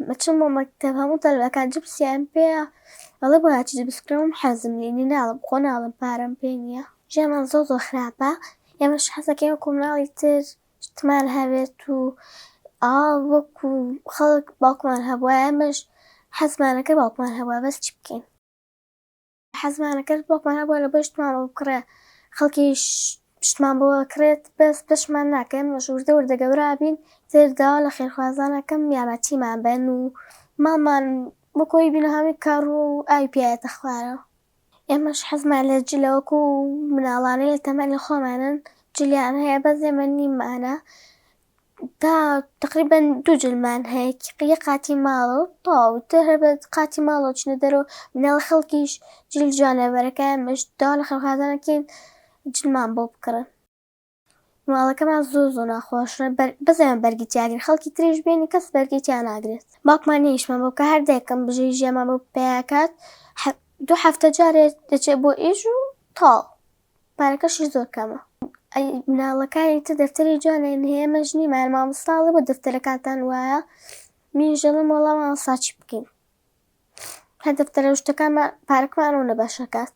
مەچم بۆ مەکتەب هەموو تەلەکان جبسییان پێیە ئەڵێ بۆ هاچی جبسکرێوم حەزم لێنی ناڵم خۆ ناڵم پارەم پێ نییە ژێمان زۆر خراپە ئێمەش حەزەکەین وەکو مناڵی تر شتمان هەبێت و وەکو خەڵک باوکمان هەبووە ئێمەش حەزمانەکرد باوکمان هەبووە بەس چی بکەین حەزمانەکرد باوکمان هەبووە لەبەر شتمان بۆ بکڕێ خەڵکیش شتمان بۆ ئەکرێت بەس پێشمان ناکە ئێمەش وردە وردە گەورە بین تر داوا لە خێرخوازانەکەم یارمەتیمان بەن و ماڵمان بۆکۆی بینە هەمووی کار و ئاوی پێایەتە خوارەوە ئێمەش حەزمان لە جلە وەکو مناڵانەی لە تەمەنی خۆمانن جلیان هەیە بەس ئێمە نیممانە تا تقریبەن 2 جلمان هەیە یەک قاتی ماڵە و تەواو تر هەر بە قاتی ماڵەوە چنە دەرەوە مناڵە خەڵکیش جل جوانەبەرەکە ئێمەش داوا لە خێرخوازانەکەین جلمان بۆ بکڕن ماڵەکەمان زۆر ناخۆشە بەس ئێمە بەرگی تیاگرین خەڵکی تریش بێنی کەس بەرگی تیا ناگرێت باوکمان نەیشمان بۆ بکە هەر دایکم بژی ژێمان بۆ پێیاکات 2 هەفتە جارێ دەچێت بۆ ئیش و تەواو پارەکەشی زۆر کەمە مناڵەکانی تر دەفتەری جوانیان هەیە ئێمەش نیمان مامۆستاڵێ بۆ دەفتەرەکانتان وایە منیش دەڵێم وەڵا مامۆستا چی بکەین هەر دەفتەرە و شتەکانمان پارەکمانەوە نەبەشەکات